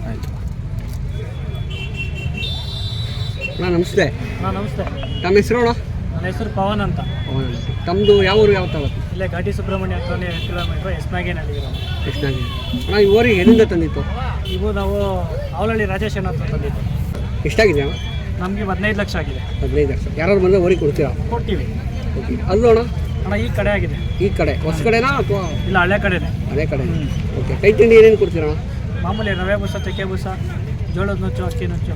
ಆಯಿತು ಅಣ್ಣ ನಮಸ್ತೆ. ನಮಸ್ತೆ. ತಮ್ಮ ಹೆಸರು ಅಣ್ಣ? ನನ್ನ ಹೆಸರು ಪವನ್ ಅಂತ. ತಮ್ಮದು ಯಾವ ಊರು ಯಾವ ತಾಲೂಕು? ಇಲ್ಲೇ ಘಾಟಿ ಸುಬ್ರಹ್ಮಣ್ಯ ಹತ್ರನೇ ಕಿಲೋಮೀಟ್ರ್ ಎಸ್ನಾಗೇನಹಳ್ಳಿ. ಎಷ್ಟಾಗಿ ಅಣ್ಣ ಈ ಊರಿಗೆ ಎಲ್ಲಿಂದ ತಂದಿತ್ತು? ಇವು ನಾವು ಅವಲಹಳ್ಳಿ ರಾಜೇಶನ್ ಹತ್ರ ತಂದಿದ್ದು. ಎಷ್ಟಾಗಿದೆ ಅಣ್ಣ? ನಮಗೆ 15 ಲಕ್ಷ ಆಗಿದೆ. 15 ಲಕ್ಷ. ಯಾರು ಬಂದರೆ ಊರಿಗೆ ಕೊಡ್ತೀರಾ? ಕೊಡ್ತೀವಿ. ಓಕೆ. ಅಲ್ಲೂ ಅಣ್ಣ? ಅಣ್ಣ ಈ ಕಡೆ ಆಗಿದೆ. ಈ ಕಡೆ ಹೊಸ ಕಡೆನಾ ಅಥವಾ? ಇಲ್ಲ, ಹಳೆ ಕಡೆನೇ. ಹಳೆ ಕಡೆ. ಓಕೆ. ಕೈ ತಿಂಡಿ ಏನೇನು ಕೊಡ್ತೀರಾ ಅಣ್ಣ? ಮಾಮೂಲಿ ರವೆ ಬೂಸ, ಚಕ್ಕೆ ಬೂಸ, ಜೋಳದ ನುಚ್ಚು, ಅಕ್ಕಿ ನುಚ್ಚು.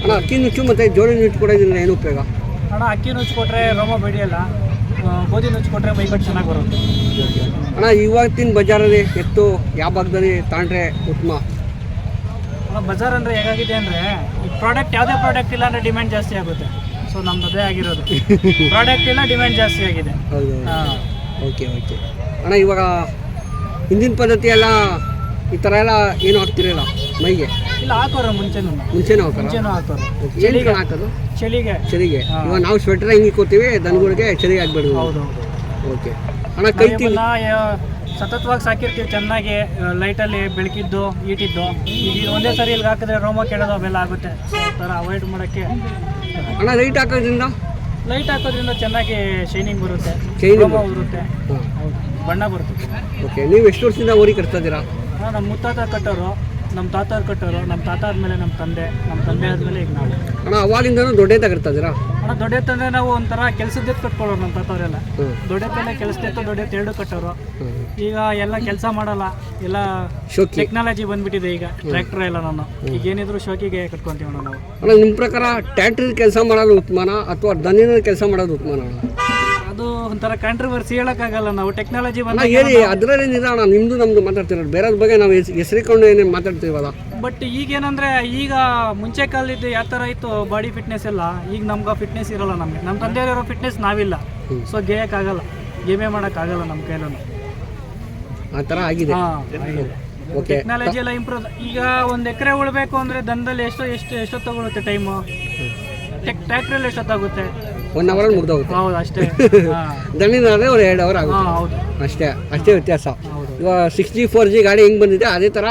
ಅಣ್ಣ ಅಕ್ಕಿ ನುಚ್ಚು ಮತ್ತು ಜೋಳದ ನುಚ್ಚು ಕೊಡೋದ್ರಿಂದ ಏನು ಉಪಯೋಗ? ಅಣ್ಣ ಅಕ್ಕಿ ನುಚ್ಚು ಕೊಟ್ಟರೆ ರೋಮ ಬೆಳೆಯಲ್ಲ, ಗೋಧಿ ನುಚ್ಚು ಕೊಟ್ಟರೆ ಮೈಕಟ್ಟು ಚೆನ್ನಾಗಿ ಬರುತ್ತೆ. ಅಣ್ಣ ಇವತ್ತಿನ ಬಜಾರಲ್ಲಿ ಎತ್ತು ಯಾವ ಭಾಗದಲ್ಲಿ ತಗೊಂಡ್ರೆ ಉತ್ತಮ? ಅಣ್ಣ ಬಜಾರ್ ಅಂದರೆ ಹೇಗಾಗಿದೆ ಅಂದರೆ ಈ ಪ್ರಾಡಕ್ಟ್ ಯಾವುದೇ ಪ್ರಾಡಕ್ಟ್ ಇಲ್ಲ ಅಂದರೆ ಡಿಮ್ಯಾಂಡ್ ಜಾಸ್ತಿ ಆಗುತ್ತೆ. ಸೊ ನಮ್ದು ಅದೇ ಆಗಿರೋದು. ಪ್ರಾಡಕ್ಟ್ ಇಲ್ಲ, ಡಿಮ್ಯಾಂಡ್ ಜಾಸ್ತಿ ಆಗಿದೆ. ಹೌದು. ಹಾಂ. Okay okay. ಅಣ್ಣ ಇವಾಗ ಹಿಂದಿನ ಪದ್ಧತಿ ಎಲ್ಲ ಈ ಥರ ಎಲ್ಲ ಏನು ಹಾಕ್ತಿರಲ್ಲ ಮೈಗೆ? ಇಲ್ಲ, ಹಾಕೋರು ಮುಂಚೆನೂ ಹಾಕೋರು. ಚಳಿಗೆ ಹಾಕೋದು? ಚಳಿಗೆ. ಇವಾಗ ನಾವು ಸ್ವೆಟರ್ ಹಿಂಗೆ ಕೂತೀವಿ, ದನಗಳಿಗೆ ಚಳಿಗೆ ಹಾಕ್ಬೇಡಿ. ಹೌದು. ಓಕೆ. ಅಣ್ಣ ಕೈ ತಿಂಡಿ ಸತತವಾಗಿ ಸಾಕಿರ್ತೀವಿ ಚೆನ್ನಾಗಿ, ಲೈಟಲ್ಲಿ ಬೆಳಕಿದ್ದು ಈಟಿದ್ದು. ಈಗ ಒಂದೇ ಸರಿ ಇಲ್ಲಿಗೆ ಹಾಕಿದ್ರೆ ರೋಮ ಕೆಡೋದು ಅವೆಲ್ಲ ಆಗುತ್ತೆ. ಸೊ ಆ ಥರ ಅವಾಯ್ಡ್ ಮಾಡೋಕ್ಕೆ. ಅಣ್ಣ ಲೈಟ್ ಹಾಕೋದ್ರಿಂದ ಚೆನ್ನಾಗಿ ಶೈನಿಂಗ್ ಬರುತ್ತೆ, ರೋಮ ಬರುತ್ತೆ, ಬಣ್ಣ ಬರುತ್ತೆ. ಓಕೆ. ನೀವು ಎಷ್ಟು ವರ್ಷದಿಂದ ಊರಿಗೆ ಕಟ್ತಾ ಇದ್ದೀರಾ? ನಮ್ಮ ಮುತ್ತಾತ ಕಟ್ಟೋರು, ನಮ್ಮ ತಾತವ್ರು ಕಟ್ಟೋರು, ನಮ್ಮ ತಾತ ಆದಮೇಲೆ ನಮ್ಮ ತಂದೆ ಆದಮೇಲೆ ಈಗ ನಾವು. ಅಣ್ಣ ಅವಾಗಿಂದನೂ ದೊಡ್ಡ ಕಟ್ತಾ ಇದ್ದೀರಾ? ಅಣ್ಣ ದೊಡ್ಡ ತಂದ್ರೆ ನಾವು ಒಂಥರ ಕೆಲಸದ ಕಟ್ಕೊಳ್ಳೋರು. ನಮ್ಮ ತಾತವರೆಲ್ಲ ದೊಡ್ಡ ಕೆಲಸದ ದೊಡ್ಡ ಎರಡು ಕಟ್ಟೋರು. ಈಗ ಎಲ್ಲ ಕೆಲಸ ಮಾಡಲ್ಲ, ಎಲ್ಲ ಟೆಕ್ನಾಲಜಿ ಬಂದ್ಬಿಟ್ಟಿದೆ. ಈಗ ಟ್ರ್ಯಾಕ್ಟರ್ ಎಲ್ಲ ನಾನು ಈಗ ಏನಿದ್ರು ಶೋಕಿಗೆ ಕಟ್ಕೊಂತೀವಿ ನಾವು. ಅಣ್ಣ ನಿಮ್ಮ ಪ್ರಕಾರ ಟ್ರ್ಯಾಕ್ಟರ್ ಕೆಲಸ ಮಾಡೋದು ಉತ್ತಮನ ಅಥವಾ ದನಿನ ಕೆಲಸ ಮಾಡೋದು ಉತ್ತಮನ? ಅದು ಒಂಥರ ಕಾಂಟ್ರವರ್ಸಿ, ಹೇಳೋಕ್ಕಾಗಲ್ಲ. ನಾವು ಟೆಕ್ನಾಲಜಿ ಹೇಳಿ ಅದರಲ್ಲಿ ನಿಧಾನ. ನಿಮ್ಮದು ನಮ್ಮದು ಮಾತಾಡ್ತಿರೋದು ಬೇರೆ ಬಗ್ಗೆ ನಾವು ಹೆಸರಿಕೊಂಡು ಏನೇನು ಮಾತಾಡ್ತೀವಲ್ಲ. ಬಟ್ ಈಗೇನಂದರೆ ಈಗ ಮುಂಚೆ ಕಾಲದ್ದು ಯಾವ ಥರ ಇತ್ತು ಬಾಡಿ ಫಿಟ್ನೆಸ್ ಎಲ್ಲ, ಈಗ ನಮ್ಗೆ ಫಿಟ್ನೆಸ್ ಇರೋಲ್ಲ. ನಮಗೆ ನಮ್ಮ ತಂದೆಯವರಿರೋ ಫಿಟ್ನೆಸ್ ನಾವಿಲ್ಲ. ಸೊ ಗೇಯೋಕ್ಕಾಗಲ್ಲ, ಗೇಮೇ ಮಾಡೋಕ್ಕಾಗಲ್ಲ ನಮ್ಮ ಕೈಲೂ. ಆ ಥರ ಆಗಿದೆ. ಟೆಕ್ನಾಲಜಿ ಎಲ್ಲ ಇಂಪ್ರೂವ್. ಈಗ 1 ಎಕರೆ ಉಳ್ಬೇಕು ಅಂದರೆ ದನದಲ್ಲಿ ಎಷ್ಟು ತಗೊಳುತ್ತೆ ಟೈಮು? ಟ್ರ್ಯಾಕ್ಟ್ರಲ್ಲಿ ಎಷ್ಟೊತ್ತಾಗುತ್ತೆ? 1 ಅವರ್ ಮುಗ್ದೋಗುತ್ತೆ. ಹೌದು, ಅಷ್ಟೇ. ದಣ್ಣಿನಾದ್ರೆ ಒಂದು 2 ಅವರ್ ಆಗುತ್ತೆ. ಹೌದು, ಅಷ್ಟೇ ವ್ಯತ್ಯಾಸ. ಇವಾಗ 6G 4G ಗಾಡಿ ಹೆಂಗೆ ಬಂದಿದೆ ಅದೇ ಥರ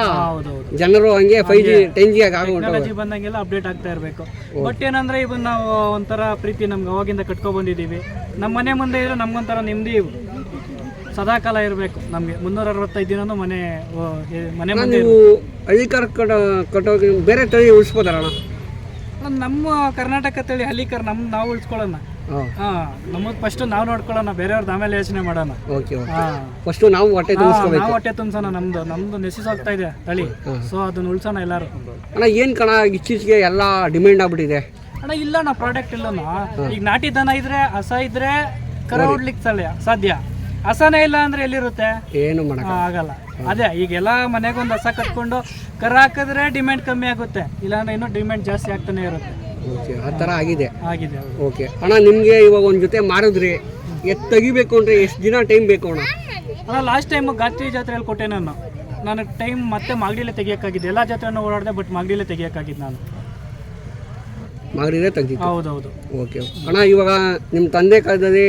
ಜನರು ಹಂಗೆ 5G 10G ಟೆಕ್ನಾಲಜಿ ಬಂದಂಗೆಲ್ಲ ಅಪ್ಡೇಟ್ ಆಗ್ತಾ ಇರಬೇಕು. ಬಟ್ ಏನಂದ್ರೆ ಇವಾಗ ನಾವು ಒಂಥರ ಪ್ರೀತಿ ನಮ್ಗೆ ಅವಾಗಿಂದ ಕಟ್ಕೊ ಬಂದಿದ್ದೀವಿ. ನಮ್ಮ ಮನೆ ಮುಂದೆ ಇದ್ರೆ ನಮ್ಗೊಂಥರ ನೆಮ್ಮದಿ, ಸದಾಕಾಲ ಇರಬೇಕು. ನಮಗೆ 365 ದಿನನೂ ಮನೆ ಮುಂದೆ. ನೀವು ಹಳ್ಳಿಕಾರ ಕಟ್ಟೋಗಿ ಬೇರೆ ತಳಿ ಉಳಿಸ್ಬೋದಾರಣ? ನಮ್ಮ ಕರ್ನಾಟಕ ತಳಿ ಹಳ್ಳಿಕಾರ ನಾವು ಉಳಿಸ್ಕೊಳ್ಳೋಣ. ನಮ್ಮದು ಫಸ್ಟ್ ನಾವು ನೋಡ್ಕೊಳ್ಳೋಣ, ಬೇರೆಯವ್ರದ್ದು ಆಮೇಲೆ ಯೋಚನೆ ಮಾಡೋಣ. ಫಸ್ಟ್ ನಾವು ಹೊಟ್ಟೆ ತುಂಬಿಸೋಣ. ನಮ್ದು ನೆಸೆಸ್ ಆಗ್ತಾ ಇದೆ ತಳಿ. ಸೊ ಅದನ್ನ ಉಳಿಸೋಣ ಎಲ್ಲರೂ. ಅಣ್ಣ ಏನು ಕಣ ಇತ್ತೀಚೆಗೆ ಎಲ್ಲ ಡಿಮ್ಯಾಂಡ್ ಆಗ್ಬಿಟ್ಟಿದೆ? ಅಣ್ಣ ಇಲ್ಲ, ನಾ ಪ್ರಾಡಕ್ಟ್ ಇಲ್ಲ. ಈಗ ನಾಟಿ ದನ ಇದ್ರೆ, ಹಸ ಇದ್ರೆ ಕರ ಉಡ್ಲಿಕ್ಕೆ ಸಾಧ್ಯ. ಹಸನೇ ಇಲ್ಲ ಅಂದ್ರೆ ಎಲ್ಲಿರುತ್ತೆ? ಏನು ಆಗಲ್ಲ. ಅದೇ ಈಗೆಲ್ಲ ಮನೆಗೊಂದು ಹಸ ಕಟ್ಕೊಂಡು ಕರ ಹಾಕಿದ್ರೆ ಡಿಮ್ಯಾಂಡ್ ಕಮ್ಮಿ ಆಗುತ್ತೆ, ಇಲ್ಲಾಂದ್ರೆ ಇನ್ನೂ ಡಿಮ್ಯಾಂಡ್ ಜಾಸ್ತಿ ಆಗ್ತಾನೆ ಇರುತ್ತೆ. ಆ ಥರ ಆಗಿದೆ. ಓಕೆ ಅಣ್ಣ, ನಿಮಗೆ ಇವಾಗ ಒಂದು ಜೊತೆ ಮಾರಿದ್ರಿ, ಎತ್ತು ತೆಗಿಬೇಕು ಅಂದರೆ ಎಷ್ಟು ದಿನ ಟೈಮ್ ಬೇಕು ಅಣ್ಣ? ಲಾಸ್ಟ್ ಟೈಮ್ ಗಾತ್ರಿ ಜಾತ್ರೆಯಲ್ಲಿ ಕೊಟ್ಟೆ ನನಗೆ ಟೈಮ್. ಮತ್ತೆ ಮಾಗಡಿಲೇ ತೆಗಿಯೋಕ್ಕಾಗಿದ್ದು. ಎಲ್ಲ ಜಾತ್ರೆಯನ್ನು ಓಡಾಡಿದೆ, ಬಟ್ ಮಾಗಡಿಲೇ ತೆಗಿಯೋಕ್ಕಾಗಿದ್ದು ನಾನು. ಮಾಗಡಿಲೇ ತೆಗ್ದಿದ್ದು? ಹೌದೌದು. ಓಕೆ ಅಣ್ಣ, ಇವಾಗ ನಿಮ್ಮ ತಂದೆ ಕಾಲದಲ್ಲಿ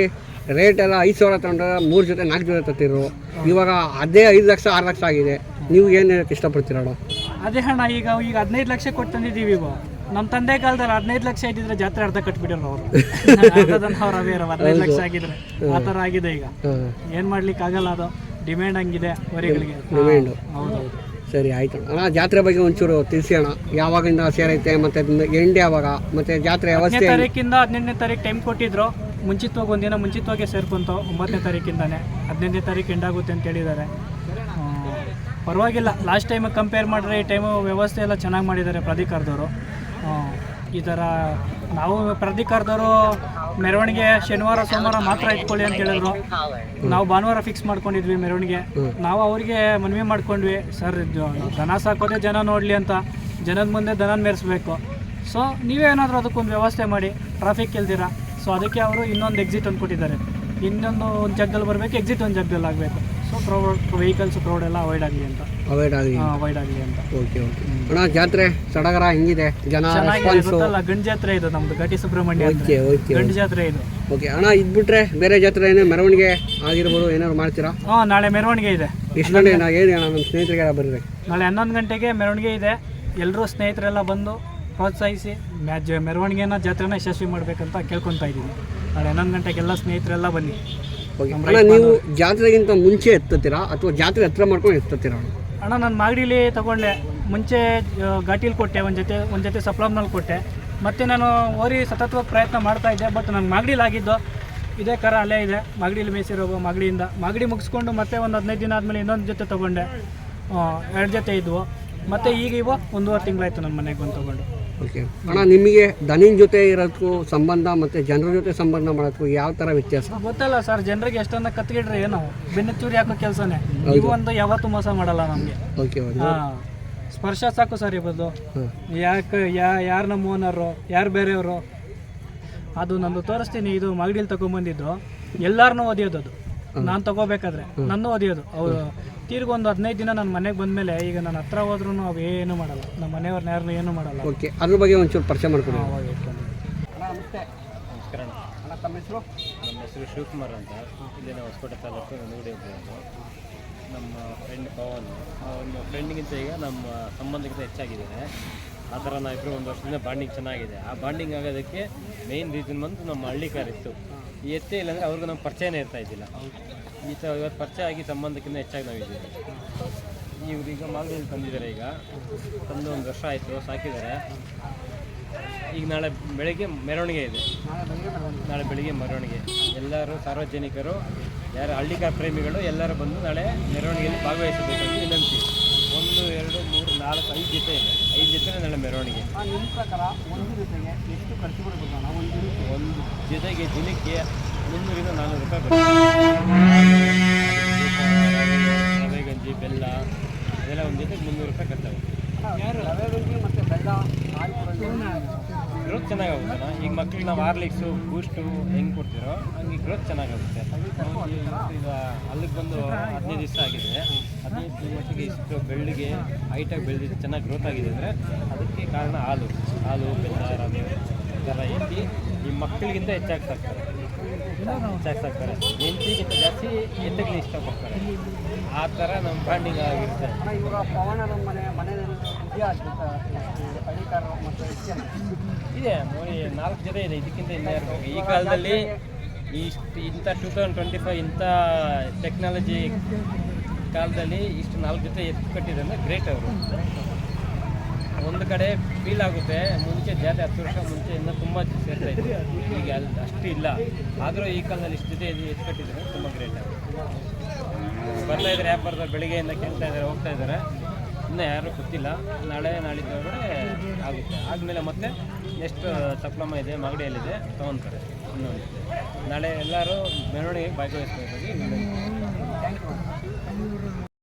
ರೇಟ್ ಎಲ್ಲ 5,000 ತಗೊಂಡ್ರೆ 3 ಜೊತೆ 4 ಜೊತೆ ತತ್ತಿರು. ಇವಾಗ ಅದೇ 5 ಲಕ್ಷ 6 ಲಕ್ಷ ಆಗಿದೆ. ನೀವು ಏನು ಹೇಳಕ್ಕೆ ಇಷ್ಟಪಡ್ತೀರಣ್ಣ? ಅದೇ ಅಣ್ಣ, ಈಗ 15 ಲಕ್ಷ ಕೊಟ್ಟು ತಂದಿದ್ದೀವಿ. ಈಗ ನಮ್ಮ ತಂದೆ ಕಾಲದಲ್ಲಿ 15 ಲಕ್ಷ ಇದ್ದಿದ್ರೆ ಜಾತ್ರೆ ಅರ್ಧ ಕಟ್ಬಿಟ್ಟಿರೋ ಅವರು. 15 ಲಕ್ಷ ಆಗಿದ್ರೆ ಆ ಥರ ಆಗಿದೆ. ಈಗ ಏನು ಮಾಡ್ಲಿಕ್ಕೆ ಆಗಲ್ಲ, ಅದು ಡಿಮ್ಯಾಂಡ್ ಹಂಗಿದೆ ವರಿಗಳಿಗೆ. ಡಿಮ್ಯಾಂಡು. ಹೌದೌದು. ಸರಿ ಆಯಿತು ಅಣ್ಣ. ಜಾತ್ರೆ ಬಗ್ಗೆ ಒಂಚೂರು ತಿಳಿಸಿ ಅಣ್ಣ. ಯಾವಾಗಿಂದ ಸೇರೈತೆ, ಮತ್ತು ಎಂಡ್ ಯಾವಾಗ, ಮತ್ತು ಜಾತ್ರೆ ವ್ಯವಸ್ಥೆ? 10ನೇ ತಾರೀಕಿಂದ 18ನೇ ತಾರೀಕು ಟೈಮ್ ಕೊಟ್ಟಿದ್ರು. ಮುಂಚಿತವಾಗಿ ಒಂದಿನ ಮುಂಚಿತವಾಗಿ ಸೇರ್ಕೊಂತು. 9ನೇ ತಾರೀಕಿಂದಾನೆ 15ನೇ ತಾರೀಕು ಎಂಡ್ ಆಗುತ್ತೆ ಅಂತ ಹೇಳಿದ್ದಾರೆ. ಪರವಾಗಿಲ್ಲ, ಲಾಸ್ಟ್ ಟೈಮ್ ಕಂಪೇರ್ ಮಾಡಿದ್ರೆ ಈ ಟೈಮು ವ್ಯವಸ್ಥೆ ಎಲ್ಲ ಚೆನ್ನಾಗಿ ಮಾಡಿದ್ದಾರೆ ಪ್ರಾಧಿಕಾರದವರು. ಈ ಥರ ನಾವು ಪ್ರಾಧಿಕಾರದವರು ಮೆರವಣಿಗೆ ಶನಿವಾರ ಸೋಮವಾರ ಮಾತ್ರ ಇಟ್ಕೊಳ್ಳಿ ಅಂತ ಹೇಳಿದ್ರು. ನಾವು ಭಾನುವಾರ ಫಿಕ್ಸ್ ಮಾಡ್ಕೊಂಡಿದ್ವಿ ಮೆರವಣಿಗೆ. ನಾವು ಅವರಿಗೆ ಮನವಿ ಮಾಡ್ಕೊಂಡ್ವಿ, ಸರ್ ದನ ಸಾಕೋದೇ ಜನ ನೋಡಲಿ ಅಂತ, ಜನದ ಮುಂದೆ ದನ ಮೆರೆಸ್ಬೇಕು. ಸೊ ನೀವೇನಾದರೂ ಅದಕ್ಕೊಂದು ವ್ಯವಸ್ಥೆ ಮಾಡಿ, ಟ್ರಾಫಿಕ್ ಇಲ್ದಿರ. ಸೊ ಅದಕ್ಕೆ ಅವರು ಇನ್ನೊಂದು ಎಕ್ಸಿಟ್ ಒಂದು ಕೊಟ್ಟಿದ್ದಾರೆ. ಇನ್ನೊಂದು ಜಾಗದಲ್ಲಿ ಬರಬೇಕು, ಎಕ್ಸಿಟ್ ಒಂದು ಜಾಗದಲ್ಲಿ ಆಗಬೇಕು. ಸೊ ವೆಹಿಕಲ್ಸ್ ಕ್ರೌಡ್ ಎಲ್ಲ ಅವಾಯ್ಡ್ ಆಗಲಿ ಅಂತ. ಓಕೆ ಅಣ್ಣ, ಜಾತ್ರೆ ಸಡಗರ ಹೆಂಗಿದೆ? ಜನ ರೆಸ್ಪಾನ್ಸ್? ಗಂಡು ಜಾತ್ರೆ ಇದು ನಮ್ಮದು ಘಾಟಿ ಸುಬ್ರಹ್ಮಣ್ಯ. ಗಂಡು ಜಾತ್ರೆ ಇದು. ಓಕೆ ಅಣ್ಣ ಇದ್ಬಿಟ್ರೆ ಬೇರೆ ಜಾತ್ರೆ ಏನೋ ಮೆರವಣಿಗೆ ಆಗಿರ್ಬೋದು ಏನಾದ್ರು ಮಾಡ್ತೀರಾ? ಹಾಂ, ನಾಳೆ ಮೆರವಣಿಗೆ ಇದೆ. ಎಷ್ಟು ಗಂಟೆ ಏನು ಅಣ್ಣ ನಮ್ಮ ಸ್ನೇಹಿತರಿಗೆ ಬರ್ರಿ? ನಾಳೆ 11 ಗಂಟೆಗೆ ಮೆರವಣಿಗೆ ಇದೆ. ಎಲ್ಲರೂ ಸ್ನೇಹಿತರೆಲ್ಲ ಬಂದು ಪ್ರೋತ್ಸಾಹಿಸಿ ಮೆರವಣಿಗೆನ ಜಾತ್ರೆನ ಯಶಸ್ವಿ ಮಾಡಬೇಕಂತ ಕೇಳ್ಕೊತಾ ಇದ್ದೀನಿ. ನಾಳೆ 11 ಗಂಟೆಗೆ ಎಲ್ಲ ಸ್ನೇಹಿತರೆಲ್ಲ ಬನ್ನಿ. ಓಕೆ ಅಣ್ಣ, ನೀವು ಜಾತ್ರೆಗಿಂತ ಮುಂಚೆ ಎತ್ತತ್ತೀರಾ ಅಥವಾ ಜಾತ್ರೆ ಹತ್ರ ಮಾಡ್ಕೊಂಡು ಎತ್ತತ್ತೀರಾ? ಅಣ್ಣ, ನಾನು ಮಾಗಡಿಲಿ ತೊಗೊಂಡೆ. ಮುಂಚೆ ಘಾಟಿಲಿ ಕೊಟ್ಟೆ, ಒಂದು ಜೊತೆ ಸಪ್ಲಮ್ನಲ್ಲಿ ಕೊಟ್ಟೆ. ಮತ್ತು ನಾನು ಓರಿ ಸತತವಾಗಿ ಪ್ರಯತ್ನ ಮಾಡ್ತಾಯಿದ್ದೆ. ಬಟ್ ನಾನು ಮಾಗಡಿಲಿ ಆಗಿದ್ದು ಇದೇ ಕರ ಅಲ್ಲೇ ಇದೆ, ಮಾಗಡಿಲಿ ಮೇಯಿಸಿರೋ ಮಾಗಡಿಯಿಂದ. ಮಾಗಡಿ ಮುಗಿಸ್ಕೊಂಡು ಮತ್ತೆ ಒಂದು 15 ದಿನ ಆದಮೇಲೆ ಇನ್ನೊಂದು ಜೊತೆ ತೊಗೊಂಡೆ. 2 ಜೊತೆ ಇದ್ವು. ಮತ್ತು ಈಗ 1.5 ತಿಂಗಳಾಯಿತು ನನ್ನ ಮನೆಗೆ ಬಂದು ತೊಗೊಂಡು. ಓಕೆ ಅಣ್ಣ, ನಿಮಗೆ ದನಿನ ಜೊತೆ ಇರೋದಕ್ಕೂ ಸಂಬಂಧ ಮತ್ತು ಜನರ ಜೊತೆ ಸಂಬಂಧ ಮಾಡೋದಕ್ಕೂ ಯಾವ ಥರ ವ್ಯತ್ಯಾಸ? ಗೊತ್ತಲ್ಲ ಸರ್, ಜನರಿಗೆ ಎಷ್ಟೊಂದು ಕತ್ಗಿಡ್ರಿ ಏನೋ ಬೆನ್ನು ಚೂರಿ ಹಾಕೋ ಕೆಲಸನೇ. ಇವು ಒಂದು ಯಾವತ್ತೂ ಮೋಸ ಮಾಡಲ್ಲ ನಮಗೆ. ಓಕೆ, ಹಾಂ, ಸ್ಪರ್ಶ ಸಾಕು ಸರ್ ಇರ್ಬೋದು. ಯಾರು ನಮ್ಮ ಓನರು, ಯಾರು ಬೇರೆಯವರು, ಅದು ನಂದು ತೋರಿಸ್ತೀನಿ. ಇದು ಮಾಗಡಿಯಲ್ಲಿ ತೊಗೊಂಬಂದಿದ್ದು ಎಲ್ಲರನ್ನೂ ಓದಿಯೋದು. ಅದು ನಾನು ತೊಗೋಬೇಕಾದ್ರೆ ನನ್ನ ಓದಿಯೋದು. ಅವರು ತೀರ್ಗೊಂದು 15 ದಿನ ನನ್ನ ಮನೆಗೆ ಬಂದಮೇಲೆ ಈಗ ನನ್ನ ಹತ್ರ ಹೋದ್ರೂ ಅವು ಏನೂ ಮಾಡಲ್ಲ, ನಮ್ಮ ಮನೆಯವ್ರನ್ನ ಯಾರನ್ನೂ ಏನೂ ಮಾಡಲ್ಲ. ಓಕೆ, ಅದ್ರ ಬಗ್ಗೆ ಒಂಚೂರು ಪರಿಚಯ ಮಾಡ್ಕೊಡಿ. ನಮಸ್ತೆ. ನಮಸ್ಕಾರ ಅಣ್ಣ, ತಮ್ಮ ಹೆಸರು? ನಮ್ಮ ಹೆಸರು ಶಿವಕುಮಾರ್ ಅಂತ. ಇಲ್ಲಿನ ಹೊಸಕೋಟೆ ತಾಲೂಕು ನಂದಗುಡಿ ಹೋಗ್ಬೋದು. ನಮ್ಮ ಫ್ರೆಂಡ್ ಪವನ್, ಒಂದು ಫ್ರೆಂಡ್ಗಿಂತ ಈಗ ನಮ್ಮ ಸಂಬಂಧಕ್ಕಿಂತ ಹೆಚ್ಚಾಗಿದ್ದಾರೆ. ಆ ಥರ ನಾವಿಬ್ಬರು 1 ವರ್ಷದಿಂದ ಬಾಂಡಿಂಗ್ ಚೆನ್ನಾಗಿದೆ. ಆ ಬಾಂಡಿಂಗ್ ಆಗೋದಕ್ಕೆ ಮೇಯ್ನ್ ರೀಸನ್ ಬಂದು ನಮ್ಮ ಹಳ್ಳಿಕಾರ್ ಇತ್ತು. ಈ ಎತ್ತೇ ಇಲ್ಲಾಂದರೆ ಅವ್ರಿಗೂ ನಮ್ಮ ಪರಿಚಯನೇ ಇರ್ತಾ ಇದ್ದಿಲ್ಲ. ಈ ಥರ ಇವತ್ತು ಪರಿಚಯ ಆಗಿ ಸಂಬಂಧಕ್ಕಿಂತ ಹೆಚ್ಚಾಗಿ ನಾವಿದ್ದೀವಿ. ಇವ್ರೀಗ ಮಾಗಡಿಯಲ್ಲಿ ತಂದಿದ್ದಾರೆ. ಈಗ ತಂದು 1 ವರ್ಷ ಆಯಿತು, ಸಾಕಿದ್ದಾರೆ. ಈಗ ನಾಳೆ ಬೆಳಗ್ಗೆ ಮೆರವಣಿಗೆ ಇದೆ. ನಾಳೆ ಬೆಳಿಗ್ಗೆ ಮೆರವಣಿಗೆ. ಎಲ್ಲರೂ ಸಾರ್ವಜನಿಕರು, ಯಾರು ಹಳ್ಳಿಕಾರ್ ಪ್ರೇಮಿಗಳು ಎಲ್ಲರೂ ಬಂದು ನಾಳೆ ಮೆರವಣಿಗೆಯಲ್ಲಿ ಭಾಗವಹಿಸಬೇಕಂತ ವಿನಂತಿ. 1, 2, 3, 4, 5 ಜೊತೆ ಇದೆ. 5 ಜೊತೆ ನಾಳೆ ಮೆರವಣಿಗೆ. ನಿಮ್ಮ ಪ್ರಕಾರ ಒಂದು ಜೊತೆಗೆ ಎಷ್ಟು ಖರ್ಚು ಬರ್ಬೋದು ಅಣ್ಣ? ಒಂದು ಜೊತೆಗೆ ದಿನಕ್ಕೆ 300 ರಿಂದ 400 ರೂಪಾಯಿ ಬರುತ್ತೆ. ರವೆ ಗಂಜಿ, ಬೆಲ್ಲ ಅದೆಲ್ಲ ಒಂದು ಜೊತೆಗೆ 300 ರೂಪಾಯಿ ಖರ್ಚಾಗುತ್ತೆ. ರವೆ ಗಂಜಿ ಮತ್ತು ಬೆಲ್ಲ ಗ್ರೋತ್ ಚೆನ್ನಾಗಾಗುತ್ತಲ್ಲ. ಈಗ ಮಕ್ಳಿಗೆ ನಾವು ಹಾರ್ಲಿಕ್ಸು, ಬೂಸ್ಟು ಹೆಂಗೆ ಕೊಡ್ತೀರೋ ಹಂಗೆ ಗ್ರೋತ್ ಚೆನ್ನಾಗಾಗುತ್ತೆ. ಈಗ ಅಲ್ಲಿಗೆ ಬಂದು 15 ದಿವಸ ಆಗಿದೆ. 15 ದಿನ ಮಟ್ಟಿಗೆ ಇಷ್ಟು ಬೆಳ್ಳಿಗೆ ಹೈಟಾಗಿ ಬೆಳೆದಿದ್ದು ಚೆನ್ನಾಗಿ ಗ್ರೋತ್ ಆಗಿದೆ ಅಂದರೆ ಅದಕ್ಕೆ ಕಾರಣ ಹಾಲು, ಬೆಲ್ಲ, ರವೆ ಇದೆಲ್ಲ ಎತ್ತಿ ಈ ಮಕ್ಕಳಿಗಿಂತ ಹೆಚ್ಚಾಗಿ ಸಾಕ್ತಾರೆ. ಹೆಂಡತಿಗಿಂತ ಜಾಸ್ತಿ ಎತ್ತಗಳಿಗೆ ಇಷ್ಟಪಡ್ತಾರೆ. ಆ ಥರ ನಮ್ಮ ಬಾಂಡಿಂಗ್ ಆಗಿರುತ್ತೆ. ಇವಾಗ ಪವನ ನಮ್ಮ ಮನೆಯಲ್ಲಿ ಇದೆ ನೋಡಿ, 4 ಜೊತೆ ಇದೆ. ಇದಕ್ಕಿಂತ ಇನ್ನೂ ಈ ಕಾಲದಲ್ಲಿ ಇಂಥ 2025 ಇಂಥ ಟೆಕ್ನಾಲಜಿ ಕಾಲದಲ್ಲಿ ಇಷ್ಟು 4 ಜೊತೆ ಎತ್ತು ಕಟ್ಟಿದೆ ಅಂದರೆ ಗ್ರೇಟ್ ಅವರು. ಒಂದು ಕಡೆ ಫೀಲ್ ಆಗುತ್ತೆ. ಮುಂಚೆ ಜಾತ್ರೆ 10 ವರ್ಷ ಮುಂಚೆ ಇನ್ನೂ ತುಂಬ ಸೇರ್ತಾ ಇತ್ತು. ಈಗ ಅಲ್ಲಿ ಅಷ್ಟು ಇಲ್ಲ. ಆದರೂ ಈ ಕಾಲದಲ್ಲಿ ಇಷ್ಟು ಜೊತೆ ಎತ್ತು ಕಟ್ಟಿದ್ದಾರೆ, ತುಂಬ ಗ್ರೇಟ್ ಆಗುತ್ತೆ. ಬರ್ತಾಯಿದ್ದಾರೆ ವ್ಯಾಪಾರದವ್ರು, ಬೆಳಿಗ್ಗೆಯಿಂದ ಕೇಳ್ತಾ ಇದ್ದಾರೆ, ಹೋಗ್ತಾ ಇದ್ದಾರೆ. ಇನ್ನೂ ಯಾರೂ ಗೊತ್ತಿಲ್ಲ. ನಾಳೆ ನಾಳಿದ್ದೊಳಗಡೆ ಆಗುತ್ತೆ. ಆದಮೇಲೆ ಮತ್ತೆ ನೆಕ್ಸ್ಟ್ ಸಪ್ಲಮ್ಮ ಇದೆ, ಮಾಗಡಿಯಲ್ಲಿದೆ, ತೊಗೊತಾರೆ. ಇನ್ನೊಂದು ನಾಳೆ ಎಲ್ಲರೂ ಮೆರವಣಿಗೆಗೆ ಭಾಗವಹಿಸಬೇಕಾಗಿ